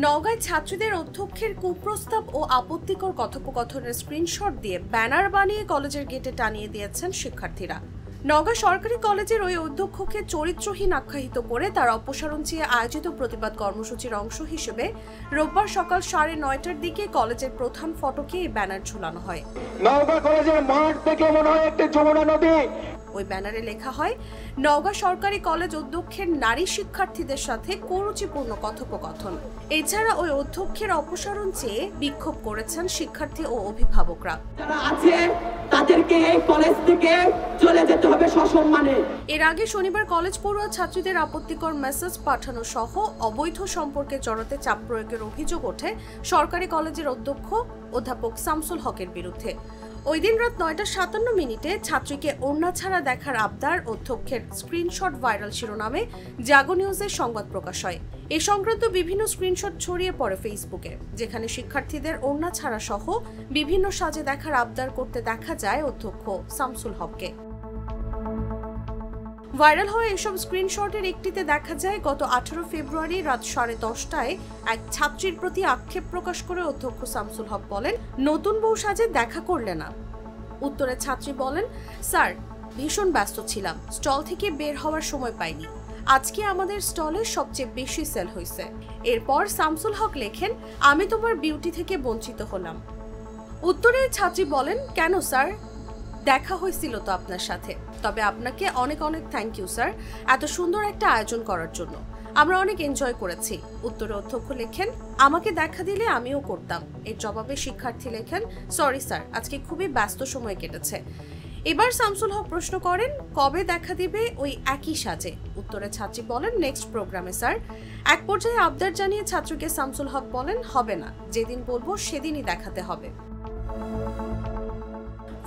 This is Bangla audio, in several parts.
নওগাঁয় ছাত্রীদের অধ্যক্ষের কুপ্রস্তাব ও আপত্তিকর কথোপকথনের স্ক্রিনশট দিয়ে ব্যানার বানিয়ে কলেজের গেটে টানিয়ে দিয়েছেন শিক্ষার্থীরা। নওগাঁ সরকারি কলেজের ওই অধ্যক্ষকে চরিত্রহীন আখ্যায়িত করে তার অপসারণ চেয়ে আয়োজিত প্রতিবাদ কর্মসূচির অংশ হিসেবে রোববার সকাল 9:30টার দিকে কলেজের প্রধান ফটকে এই ব্যানার ঝুলানো হয়। নওগাঁ কলেজের মাঠ থেকে মনে হয় একটি যমুনা নদী। ওই ব্যানারে লেখা হয়, নওগাঁ সরকারি কলেজ অধ্যক্ষের নারী শিক্ষার্থীদের সাথে কুরুচিপূর্ণ কথোপকথন। এছাড়া ওই অধ্যক্ষের অপসারণ চেয়ে বিক্ষোভ করেছেন শিক্ষার্থী ও অভিভাবকরা। যারা আছে তাদেরকে এই কলেজ থেকে চলে যেতে হবে সসম্মানে। এর আগে শনিবার কলেজ পড়ুয়া ছাত্রীদের আপত্তিকর মেসেজ পাঠানো সহ অবৈধ সম্পর্কে জড়াতে চাপ প্রয়োগের অভিযোগ ওঠে সরকারি কলেজের অধ্যক্ষ অধ্যাপক শামসুল হকের বিরুদ্ধে। ওই দিন রাত 9:57 ছাত্রীকে ওড়না ছাড়া দেখার আবদার অধ্যক্ষের স্ক্রিনশট ভাইরাল শিরোনামে জাগো নিউজের সংবাদ প্রকাশ হয়। এ সংক্রান্ত বিভিন্ন স্ক্রিনশট ছড়িয়ে পড়ে ফেসবুকে, যেখানে শিক্ষার্থীদের ওড়না ছাড়া সহ বিভিন্ন সাজে দেখার আবদার করতে দেখা যায় অধ্যক্ষ শামসুল হককে। ভাইরাল হওয়া এসব স্ক্রিনশটের একটিতে দেখা যায় গত 18 ফেব্রুয়ারি রাত 10:30টায় এক ছাত্রীর প্রতি আক্ষেপ প্রকাশ করে অধ্যক্ষ শামসুল হক বলেন, নতুন বউ সাজে দেখা করলে না। উত্তরে ছাত্রী বলেন, স্যার ভীষণ ব্যস্ত ছিলাম, স্টল থেকে বের হওয়ার সময় পাইনি, আজকে আমাদের স্টলে সবচেয়ে বেশি সেল হয়েছে। এরপর শামসুল হক লেখেন, আমি তোমার বিউটি থেকে বঞ্চিত হলাম। উত্তরে ছাত্রী বলেন, কেন স্যার, দেখা হয়েছিল তো আপনার সাথে, তবে আপনাকে অনেক অনেক থ্যাংক ইউ স্যার, এত সুন্দর একটা আয়োজন করার জন্য, আমরা অনেক এনজয় করেছি। উত্তরে অধ্যক্ষ লেখেন, আমাকে দেখা দিলে আমিও করতাম। এর জবাবে শিক্ষার্থী লেখেন, সরি স্যার, আজকে খুবই ব্যস্ত সময় কেটেছে। এবার শামসুল হক প্রশ্ন করেন, কবে দেখা দিবে ওই একই সাজে? উত্তরে ছাত্রী বলেন, নেক্সট প্রোগ্রামে স্যার। এক পর্যায়ে আবদার জানিয়ে ছাত্রীকে শামসুল হক বলেন, হবে না, যেদিন বলবো সেদিনই দেখাতে হবে।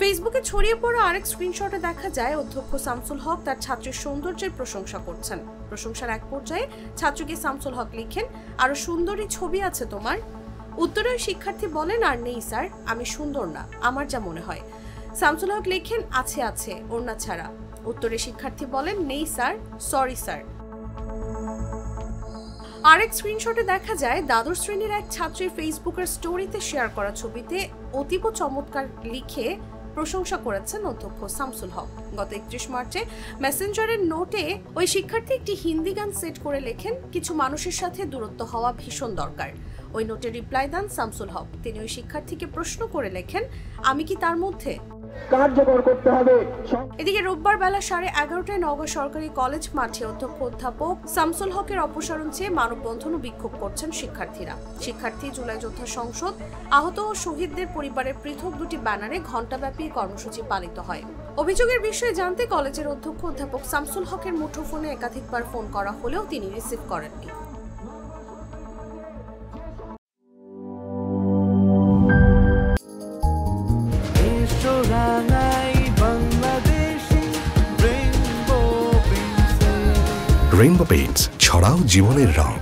ফেসবুকে ছড়িয়ে পড়া আরেক স্ক্রিনশটে দেখা যায় অধ্যক্ষ শামসুল হক তার ছাত্রীর সৌন্দর্যের প্রশংসা করছেন। প্রশংসার এক পর্যায়ে ছাত্রীকে শামসুল হক লিখেন, আরো সুন্দরী ছবি আছে তোমার। উত্তরে শিক্ষার্থী বলেন, আর নেই স্যার, আমি সুন্দর না, আমার যা মনে হয়। শামসুল হক লিখেন, আছে আছে, ওড়না ছাড়া। উত্তরে শিক্ষার্থী বলেন, নেই স্যার, সরি স্যার। আরেক স্ক্রিনশটে দেখা যায় দ্বাদশ শ্রেণীর এক ছাত্রীর ফেসবুকের স্টোরিতে শেয়ার করা ছবিতে অতীব চমৎকার লিখে প্রশংসা করেছেন অধ্যক্ষ শামসুল হক। গত 31 মার্চে মেসেঞ্জারের নোটে ওই শিক্ষার্থী একটি হিন্দি গান সেট করে লেখেন, কিছু মানুষের সাথে দূরত্ব হওয়া ভীষণ দরকার। ওই নোটে রিপ্লাই দেন শামসুল হক। তিনি ওই শিক্ষার্থীকে প্রশ্ন করে লেখেন, আমি কি তার মধ্যে? কার্যকর করতে হবে। এদিকে রোববার বেলা 11:30টায় নওগাঁ সরকারি কলেজ মাঠে অধ্যক্ষ অধ্যাপক শামসুল হকের অপসারণ চেয়ে মানববন্ধন ও বিক্ষোভ করছেন শিক্ষার্থীরা। শিক্ষার্থী জুলাই যোদ্ধা সংসদ, আহত ও শহীদদের পরিবারের পৃথক দুটি ব্যানারে ঘণ্টাব্যাপী কর্মসূচি পালিত হয়। অভিযোগের বিষয়ে জানতে কলেজের অধ্যক্ষ অধ্যাপক শামসুল হকের মুঠোফোনে একাধিকবার ফোন করা হলেও তিনি রিসিভ করেননি। রেইনবো পেইন্টস, ছড়াও জীবনের রং।